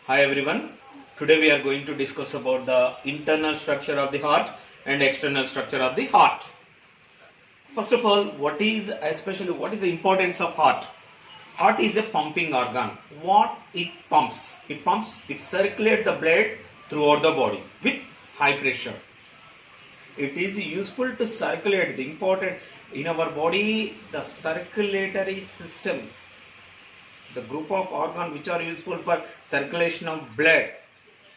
Hi everyone. Today we are going to discuss about the internal structure of the heart and external structure of the heart. First of all, what is the importance of heart? Heart is a pumping organ. What it pumps? It circulates the blood throughout the body with high pressure. It is useful to circulate the important in our body, the circulatory system, the group of organs which are useful for circulation of blood,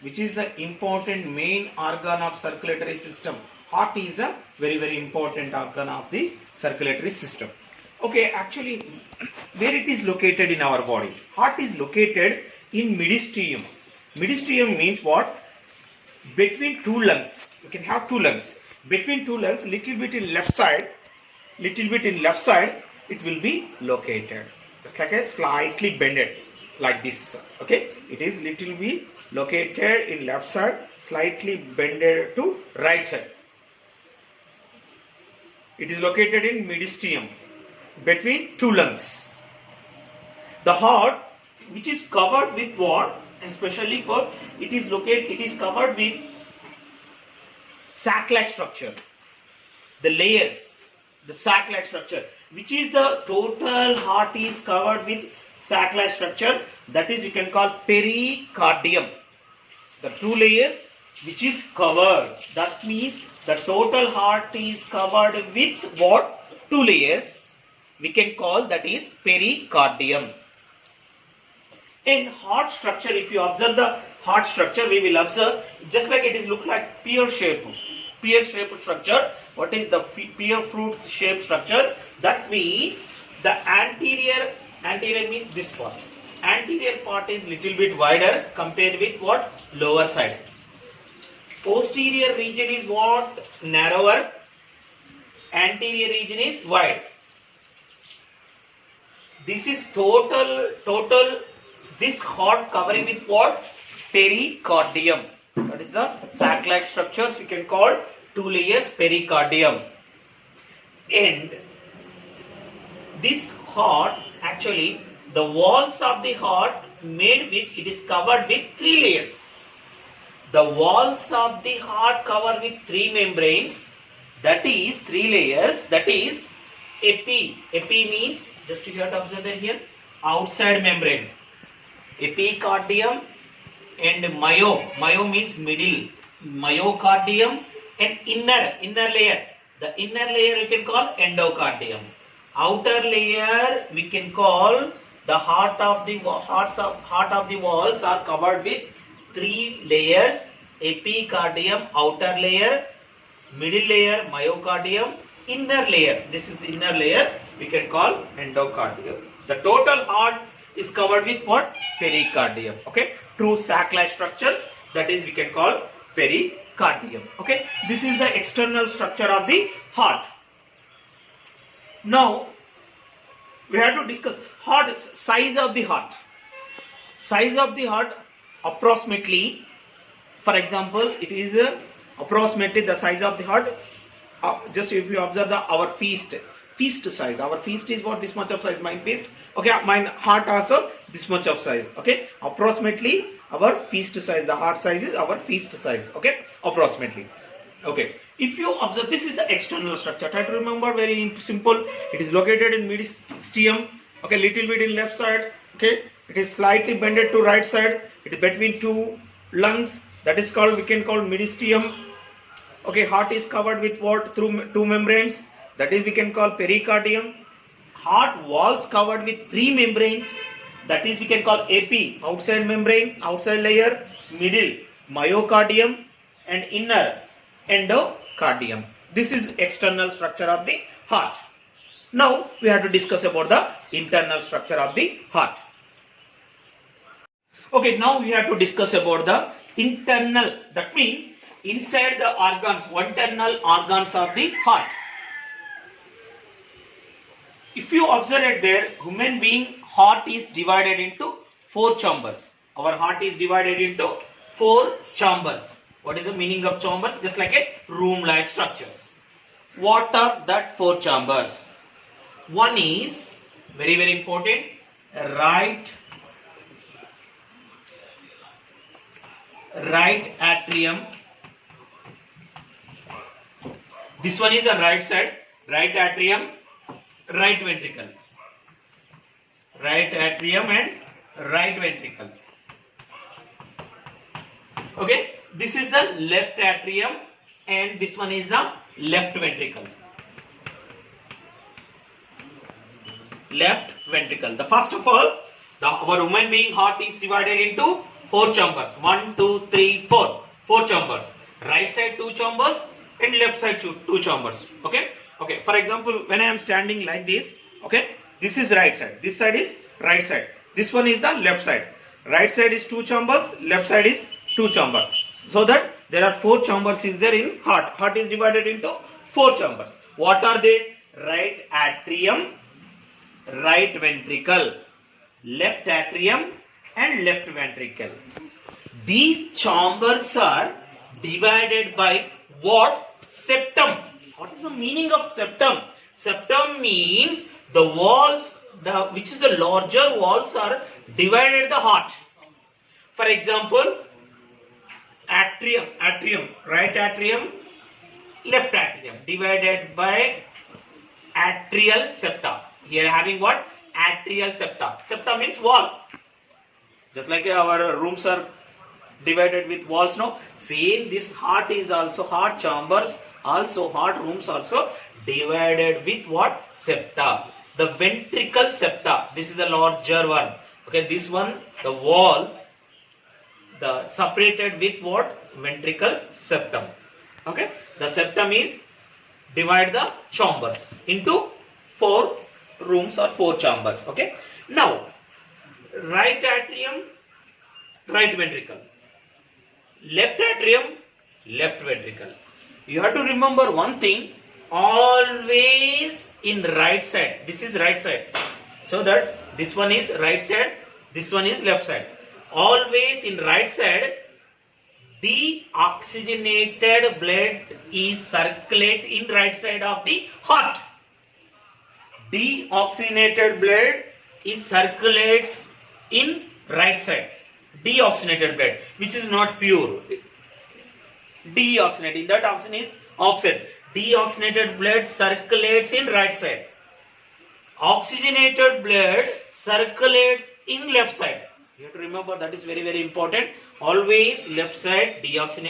which is the important main organ of circulatory system. Heart is a very important organ of the circulatory system. Okay, actually, where it is located in our body? Heart is located in mediastinum. Mediastinum means what? Between two lungs. You can have two lungs. Between two lungs, little bit in left side, it will be located. Just like a slightly bended, like this. Okay, it is little bit located in left side, slightly bended to right side. It is located in mediastinum, between two lungs. The heart, which is covered with what? Especially for it is covered with sac-like structure. The layers, the sac-like structure, which is the total heart is covered with sac-like structure. That is, you can call pericardium. The two layers which is covered. That means the total heart is covered with what? Two layers. We can call that is pericardium. In heart structure, if you observe the heart structure, we will observe just like it is look like pear shaped structure. What is the pear fruit shaped structure? That means the anterior means this part. Anterior part is little bit wider compared with what? Lower side. Posterior region is what? Narrower. Anterior region is wide. This is total this heart covering with what? Pericardium. That is the sac-like structures we can call two layers pericardium. And this heart, actually the walls of the heart made with, it is covered with three layers. The walls of the heart covered with three membranes, that is three layers, that is epi. Epi means, just you have to observe that here, outside membrane. Epicardium and myo means middle, myocardium and inner layer. The inner layer we can call endocardium. Outer layer we can call the heart of the walls are covered with three layers: epicardium, outer layer, middle layer, myocardium, inner layer. This is inner layer we can call endocardium. The total heart is covered with what? Pericardium. Okay, true sac-like structures, that is we can call pericardium. Okay, this is the external structure of the heart. Now we have to discuss heart size of the heart. Size of the heart approximately, for example, it is approximately the size of the heart. Just if you observe our fist size. Our fist is what? This much of size. Mine fist. Okay, mine heart also this much of size. Okay, approximately our fist size. The heart size is our fist size. Okay, approximately. Okay, if you observe, this is the external structure. Try to remember, very simple. It is located in mediastinum. Okay, little bit in left side. Okay, it is slightly bended to right side. It is between two lungs. That is called, we can call mediastinum. Okay, heart is covered with what? Through two membranes. That is we can call pericardium. Heart walls covered with three membranes. That is we can call epi, outside membrane, outside layer, middle, myocardium, and inner, endocardium. This is external structure of the heart. Now we have to discuss about the internal structure of the heart. Okay, now we have to discuss about the internal, that means inside the organs, internal organs of the heart. If you observe it there, human being heart is divided into four chambers. Our heart is divided into four chambers. What is the meaning of chamber? Just like a room-like structures. What are that four chambers? One is very important, right right atrium. This one is on right side, right atrium, right ventricle. Right atrium and right ventricle. Okay, this is the left atrium and this one is the left ventricle. Left ventricle. The first of all, our human being heart is divided into 4 chambers. 1, 2, 3, 4. 4 chambers. Right side 2 chambers and left side 2 chambers. Okay. Okay. For example, when I am standing like this, okay, this is right side. This side is right side. This one is the left side. Right side is 2 chambers. Left side is 2 chambers. So that there are 4 chambers is there in heart. Heart is divided into 4 chambers. What are they? Right atrium, right ventricle, left atrium and left ventricle. These chambers are divided by what? Septum. What is the meaning of septum? Septum means the walls, which is the larger walls are divided the heart. For example, atrium, right atrium, left atrium divided by atrial septa. Here having what? Atrial septa. Septa means wall. Just like our rooms are divided with walls, no? Same, this heart is also, heart chambers also, heart rooms also divided with what? Septa. The ventricle septa. This is the larger one. Okay, this one, the wall, the separated with what? Ventricle septum. Okay, the septum is divide the chambers into 4 rooms or 4 chambers. Okay, now right atrium, right ventricle, left atrium, left ventricle. You have to remember one thing, always in right side. This is right side, so that this one is right side, this one is left side. Always in right side, deoxygenated blood is circulate in right side of the heart. Deoxygenated blood is circulates in right side. Deoxygenated blood, which is not pure. Deoxygenated, that oxygen is opposite. Deoxygenated blood circulates in right side. Oxygenated blood circulates in left side. You have to remember, that is very, very important. Always left side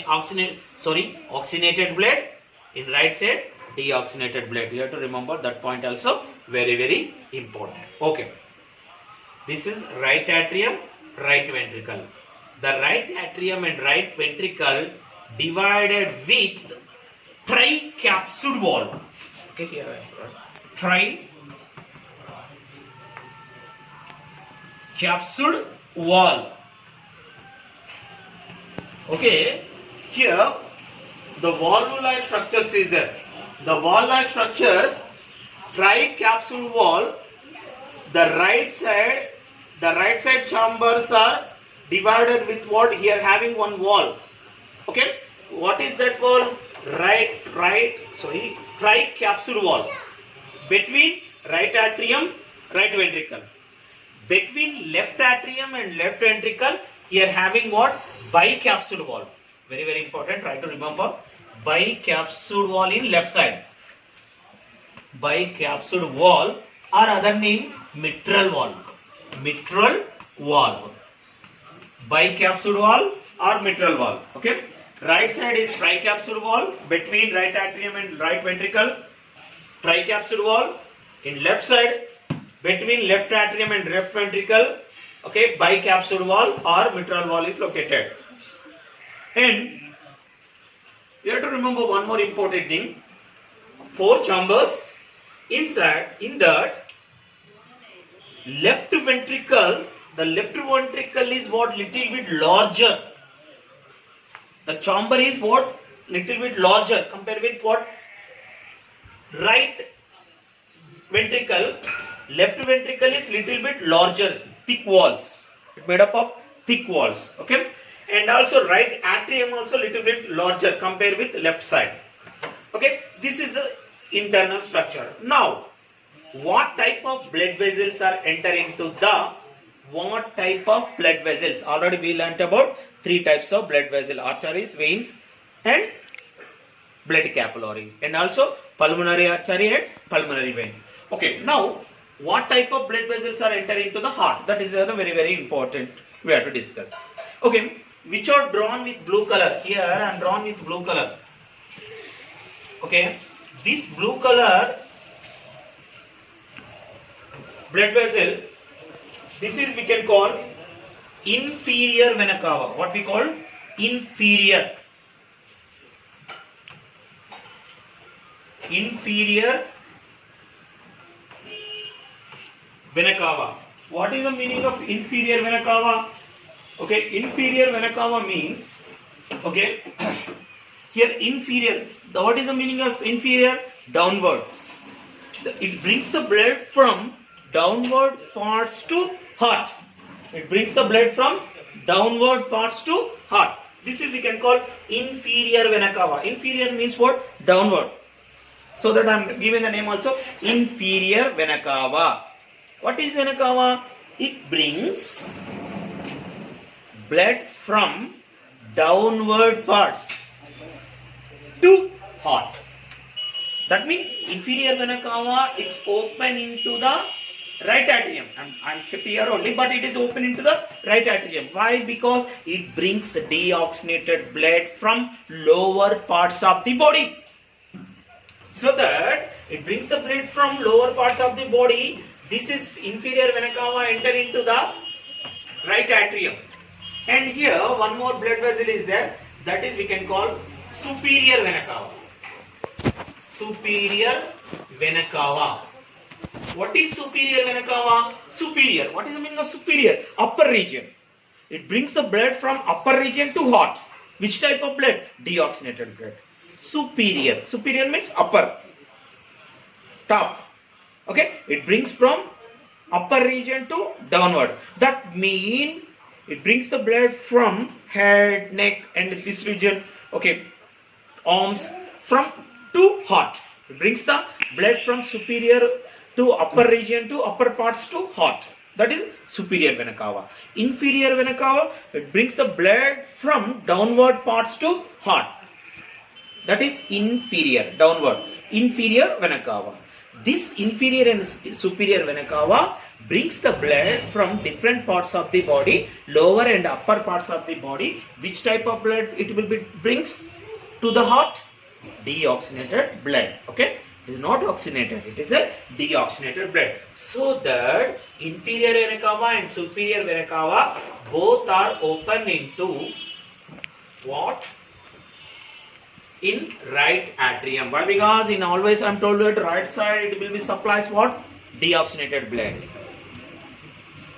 oxygenated blood, in right side deoxygenated blood. You have to remember that point also, very, very important. Okay. This is right atrium, right ventricle. The right atrium and right ventricle divided with tricapsule wall. Okay, here I tricapsule wall. Okay, here the valve-like structures is there. The valve-like structures, tricapsule wall. The right side chambers are divided with what? Here having one wall. Okay, what is that wall? Tricapsule wall. Between right atrium, right ventricle. Between left atrium and left ventricle, here having what? Bicapsule wall. Very, very important. Try to remember. Bicapsule wall in left side. Bicapsule wall, or other name mitral wall. Mitral wall. Bicapsule wall or mitral wall. Okay. Right side is tricapsule wall between right atrium and right ventricle. Tricapsule wall. In left side, between left atrium and left ventricle, okay, bicapsule wall or mitral wall is located. And you have to remember one more important thing. 4 chambers. Inside, in that, left ventricles, the left ventricle is what? Little bit larger. The chamber is what? Little bit larger compared with what? Right ventricle. Left ventricle is little bit larger, thick walls. It's made up of thick walls. Okay. And also right atrium also little bit larger compared with left side. Okay. This is the internal structure. Now, what type of blood vessels are enter into the what type of blood vessels. Already we learnt about 3 types of blood vessel: arteries, veins and blood capillaries, and also pulmonary artery and pulmonary vein. Okay, now what type of blood vessels are entering into the heart? That is a very important we have to discuss. Okay, which are drawn with blue color. Here I am drawn with blue color. Okay, this blue color blood vessel, this is we can call inferior vena cava. What we call inferior vena cava. What is the meaning of inferior vena cava? Okay, inferior vena cava means, okay, here inferior, what is the meaning of inferior? Downwards. It brings the blood from downward parts to heart. It brings the blood from downward parts to heart. This is we can call inferior vena cava. Inferior means what? Downward. So that I am giving the name also inferior vena cava. What is vena cava? It brings blood from downward parts to heart. That means inferior vena cava is open into the right atrium. I'm kept here only, but it is open into the right atrium. Why? Because it brings deoxygenated blood from lower parts of the body. So that it brings the blood from lower parts of the body. This is inferior vena cava enter into the right atrium. And here one more blood vessel is there. That is we can call superior vena cava. Superior vena cava. What is superior vena cava? Superior. What is the meaning of superior? Upper region. It brings the blood from upper region to heart. Which type of blood? Deoxygenated blood. Superior. Superior means upper. Top. Okay. It brings from upper region to downward. That means it brings the blood from head, neck and this region. Okay. Arms from to heart. It brings the blood from superior to upper region to upper parts to heart. That is superior vena cava. Inferior vena cava, it brings the blood from downward parts to heart. That is inferior, downward. Inferior vena cava. This inferior and superior vena cava brings the blood from different parts of the body, lower and upper parts of the body. Which type of blood it will be brings to the heart? Deoxygenated blood. Okay. It is not oxygenated, it is a deoxygenated blood. So that inferior vena cava and superior vena cava both are open into what? In right atrium. Why? Because in always I am told that right side it will be supplies what? Deoxygenated blood.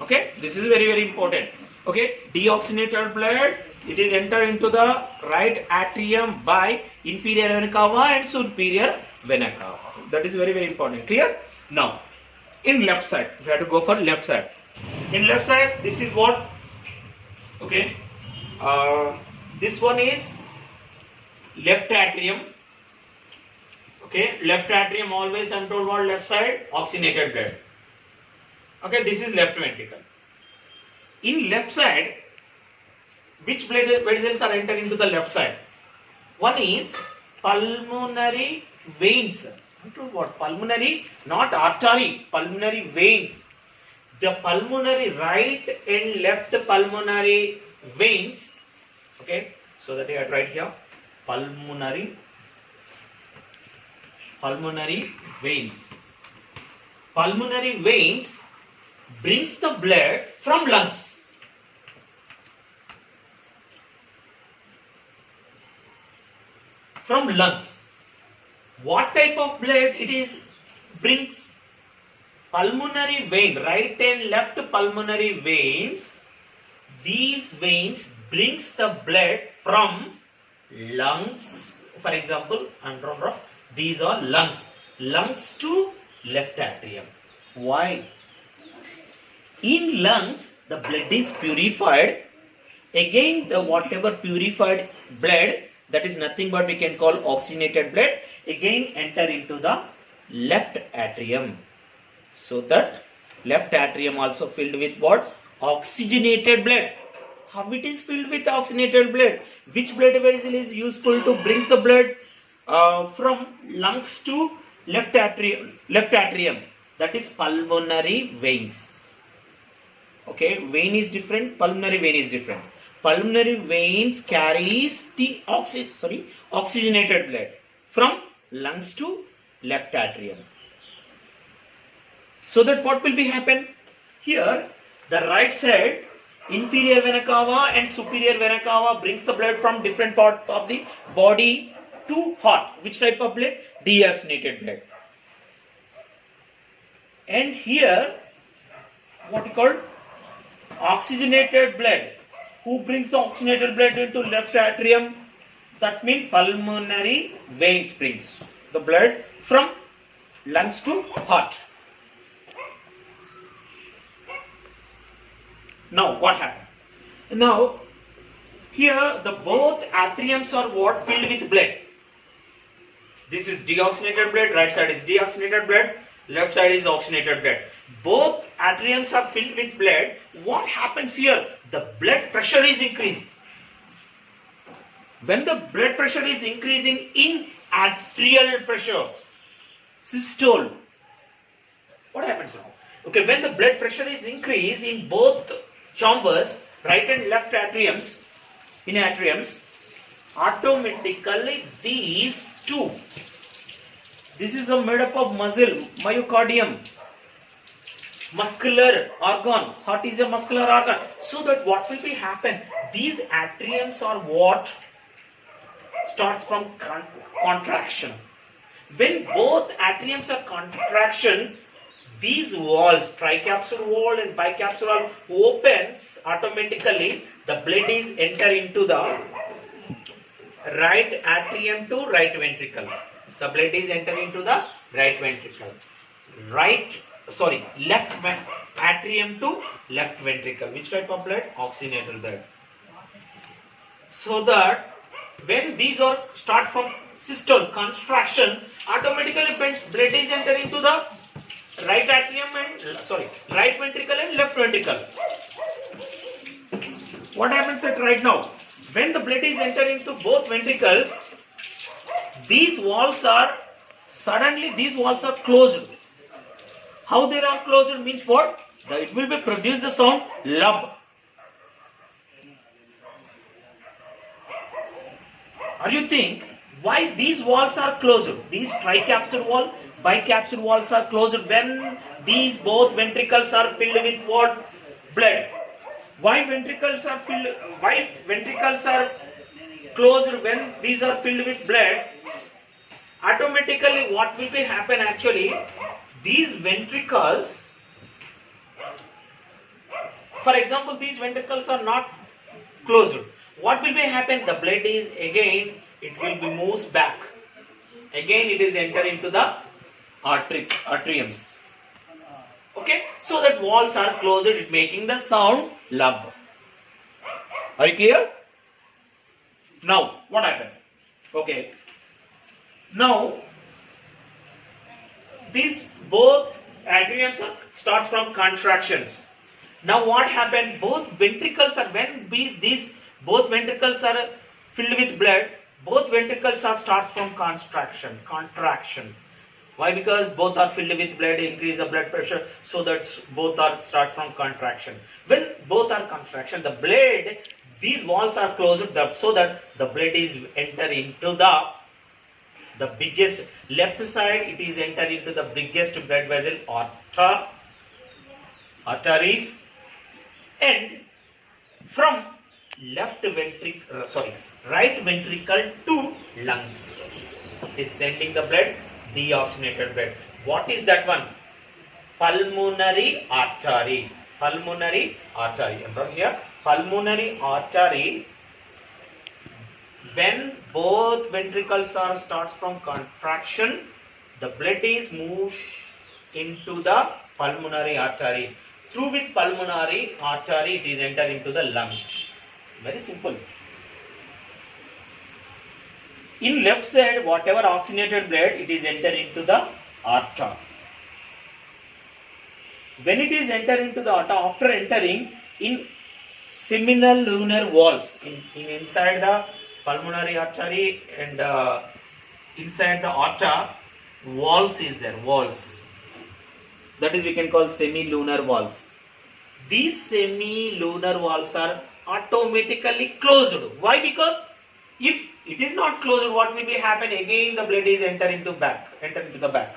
Okay, this is very important. Okay, deoxygenated blood, it is enter into the right atrium by inferior vena cava and superior vena cava. That is very important. Clear? Now, in left side, we have to go for left side. In left side, this is what? Okay, this one is left atrium. Okay, left atrium always I am told what? Left side, oxygenated blood. Okay, this is left ventricle. In left side, which blood vessels are entering into the left side? One is pulmonary veins. I told what? Pulmonary, not artery, pulmonary veins. The pulmonary right and left pulmonary veins. Okay, so that I write here pulmonary veins. Pulmonary veins brings the blood from lungs. From lungs. What type of blood it is brings? Pulmonary vein, right and left pulmonary veins. These veins brings the blood from lungs. For example, I am drawing rough. These are lungs. Lungs to left atrium. Why? In lungs, the blood is purified. Again, the whatever purified blood, that is nothing but we can call oxygenated blood, again enter into the left atrium. So that left atrium also filled with what? Oxygenated blood. How it is filled with oxygenated blood? Which blood vessel is useful to bring the blood from lungs to left atrium? Left atrium. That is pulmonary veins. Okay, vein is different. Pulmonary vein is different. Pulmonary veins carries the oxygenated blood from lungs to left atrium. So that what will be happen? Here, the right side, inferior vena cava and superior vena cava brings the blood from different part of the body to heart. Which type of blood? Deoxygenated blood. And here, what we call oxygenated blood. Who brings the oxygenated blood into left atrium? That means pulmonary veins brings the blood from lungs to heart. Now what happens? Now here the both atriums are what? Filled with blood. This is deoxygenated blood, right side is deoxygenated blood, left side is oxygenated blood. Both atriums are filled with blood. What happens here? The blood pressure is increased. When the blood pressure is increasing in atrial pressure, systole, what happens now? Okay, when the blood pressure is increased in both chambers, right and left atriums, automatically these two, this is made up of muscle, myocardium, muscular organ, heart is a muscular organ. So that what will be happen? These atriums are what? Starts from contraction. When both atriums are contraction, these walls, tricapsule wall and bicapsule wall opens automatically. The blood is enter into the right atrium to right ventricle. The blood is enter into the right ventricle. Left atrium to left ventricle. Which type of blood? Oxygenated blood. So that when these are start from systole, contraction, automatically blood is enter into the right atrium and right ventricle and left ventricle. What happens at right now? When the blood is enter into both ventricles, these walls are closed. How they are closed means what? It will be produce the sound lub. Are you think why these walls are closed? These tricapsule wall, bicapsule walls are closed when these both ventricles are filled with what? Blood. Why ventricles are closed when these are filled with blood? Automatically what will be happen actually? These ventricles, for example, these ventricles are not closed. What will be happen? The blood is again, it will be moves back. Again it is enter into the atriums. Okay, so that walls are closed, it making the sound lub. Are you clear? Now what happened? Okay. Now these both atriums start from contractions. Now what happened? Both ventricles are both ventricles are filled with blood. Both ventricles are start from contraction. Why? Because both are filled with blood, increase the blood pressure, so that both are start from contraction. When both are contraction, the blood, these walls are closed so that the blood is enter into the biggest left side. It is enter into the biggest blood vessel, arteries, and from right ventricle to lungs is sending the blood, deoxygenated blood. What is that one? Pulmonary artery. Pulmonary artery. And here, pulmonary artery. When both ventricles are starts from contraction, the blood is moved into the pulmonary artery. Through with pulmonary artery, it is enter into the lungs. Very simple. In left side, whatever oxygenated blood, it is enter into the aorta. When it is enter into the aorta, after entering, in seminal lunar walls, inside the pulmonary artery and inside the aorta, walls is there, walls. That is we can call semi-lunar walls. These semi-lunar walls are automatically closed. Why? Because if it is not closed, what will be happen? Again the blood is enter into the back.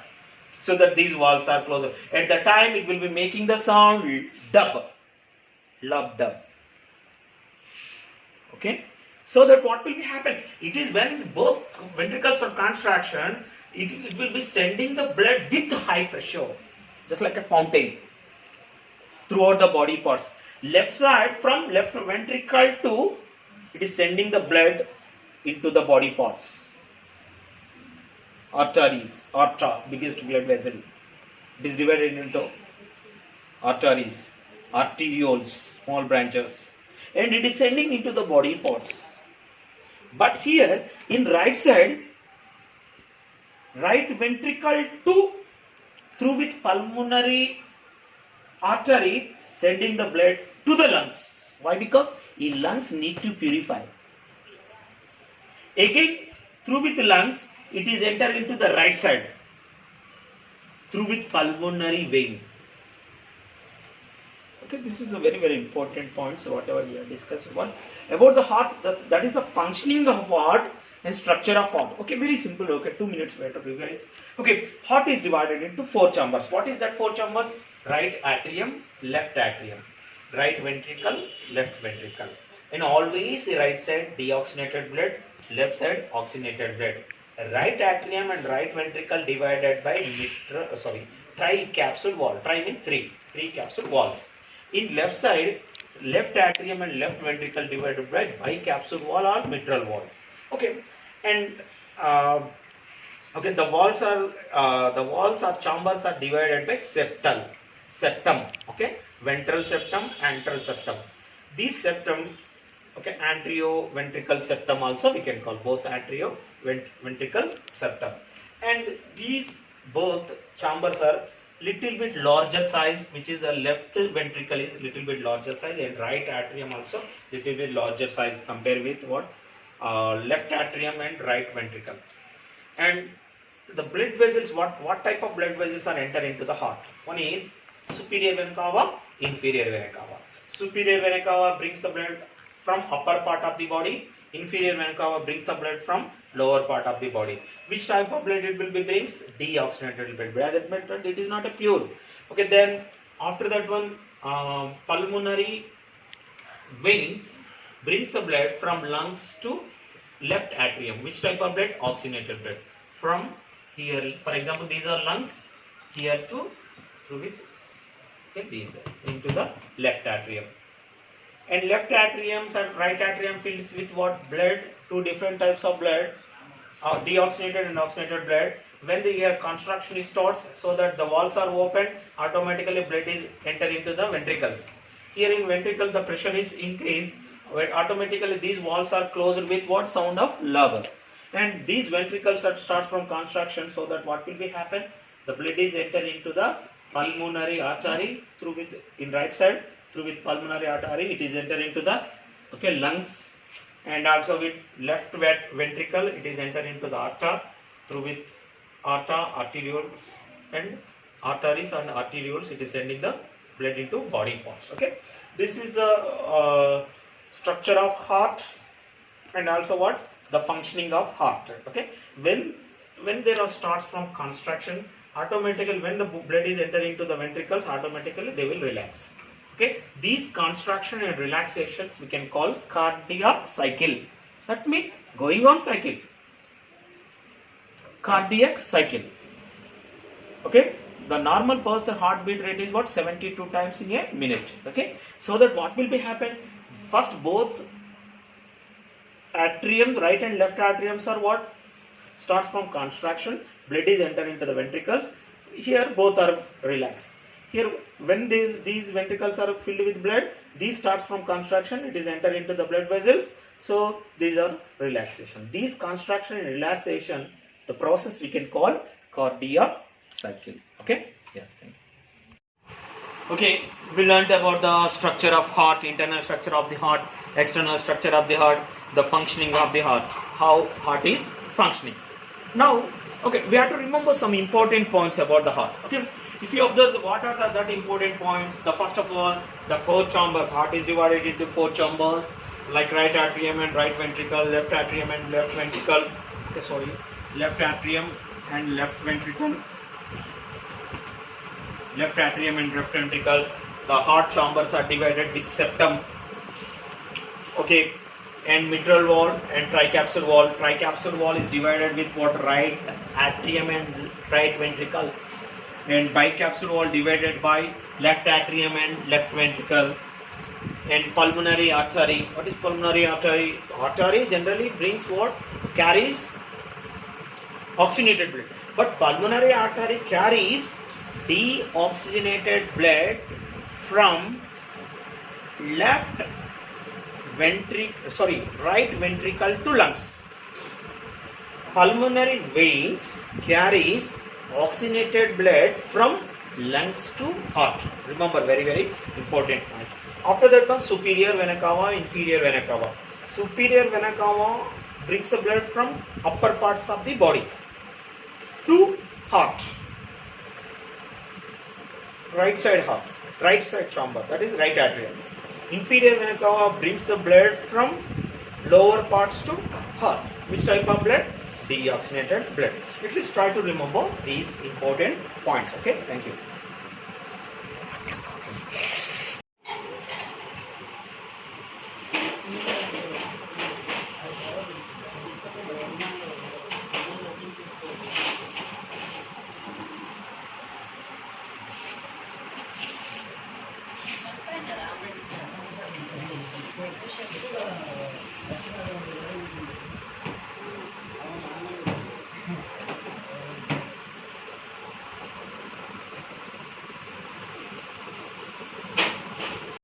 So that these walls are closed. At the time it will be making the sound dub. Lub dub. Okay. So that what will be happen? It is when both ventricles are contraction, it will be sending the blood with high pressure, just like a fountain, throughout the body parts. Left side, from left ventricle to, it is sending the blood into the body parts. Arteries, aorta, biggest blood vessel. It is divided into arteries, arterioles, small branches, and it is sending into the body parts. But here in right side, right ventricle to, through with pulmonary artery, sending the blood to the lungs. Why? Because in lungs need to purify. Again, through with the lungs, it is enter into the right side, through with pulmonary vein. Okay, this is a very, very important point. So whatever we are discussing about the heart, that is the functioning of heart and structure of heart. Okay, very simple. Okay, 2 minutes later, you guys. Okay, heart is divided into 4 chambers. What is that 4 chambers? Right atrium, left atrium, right ventricle, left ventricle. And always the right side deoxygenated blood, left side oxygenated blood. Right atrium and right ventricle divided by tri-capsule wall. Tri means three capsule walls. In left side, left atrium and left ventricle divided by bicapsule wall or mitral wall. Okay, and okay, the walls are chambers are divided by septum. Okay, ventral septum, antral septum. These septum, okay, anteroventrical septum also we can call, both ventricle septum. And these both chambers are little bit larger size, which is the left ventricle is little bit larger size, and right atrium also little bit larger size compared with what left atrium and right ventricle. And the blood vessels, what type of blood vessels are enter into the heart? One is superior vena cava, inferior vena cava. Superior vena cava brings the blood from upper part of the body. Inferior vena cava brings the blood from lower part of the body. Which type of blood it will be brings? Deoxygenated blood. That means it is not a pure. Okay, then after that one, pulmonary veins brings the blood from lungs to left atrium. Which type of blood? Oxygenated blood. From here, for example, these are lungs, here to through which, okay, these into the left atrium. And left atriums and right atrium fills with what? Blood. Two different types of blood, deoxygenated and oxygenated blood. When the contraction starts, so that the walls are open, automatically blood is enter into the ventricles. Here in ventricle, the pressure is increased. Automatically these walls are closed with what? Sound of lever. And these ventricles starts from contraction, so that what will be happen? The blood is enter into the pulmonary artery through with in right side, through with pulmonary artery, it is enter into the lungs, and also with left ventricle it is enter into the aorta, through with aorta, arterioles and arteries and arterioles, it is sending the blood into body parts. Okay, this is a structure of heart, and also what? The functioning of heart. Okay, when there are starts from contraction, automatically when the blood is entering into the ventricles, automatically they will relax. Okay, these contraction and relaxations we can call cardiac cycle. That means going on cycle. Cardiac cycle. Okay, the normal person heartbeat rate is what? 72 times in a minute. Okay, so that what will be happen? First, both atrium, right and left atriums are what? Starts from contraction. Blood is enter into the ventricles. Here both are relaxed. Here, when these ventricles are filled with blood, these starts from contraction, it is enter into the blood vessels. So these are relaxation. These contraction and relaxation, the process we can call cardiac cycle. Okay? Yeah. Thank you. Okay, we learned about the structure of heart, internal structure of the heart, external structure of the heart, the functioning of the heart, how heart is functioning. Now, okay, we have to remember some important points about the heart. Okay, if you observe what are that important points, the first of all, the four chambers. Heart is divided into four chambers, like right atrium and right ventricle, left atrium and left ventricle. Okay, sorry, left atrium and left ventricle. Left atrium and left ventricle. The heart chambers are divided with septum, okay, and mitral wall and tricapsule wall. Tricapsule wall is divided with what? Right atrium and right ventricle, and bicapsule wall divided by left atrium and left ventricle. And pulmonary artery. What is pulmonary artery? Artery generally brings what? Carries oxygenated blood, but pulmonary artery carries deoxygenated blood from right ventricle to lungs. Pulmonary veins carries oxygenated blood from lungs to heart. Remember, very, very important point. After that comes superior vena cava, inferior vena cava. Superior vena cava brings the blood from upper parts of the body to heart. Right side heart, right side chamber, that is right atrium. Inferior vena cava brings the blood from lower parts to heart. Which type of blood? Deoxygenated blood. At least try to remember these important points. Okay, thank you.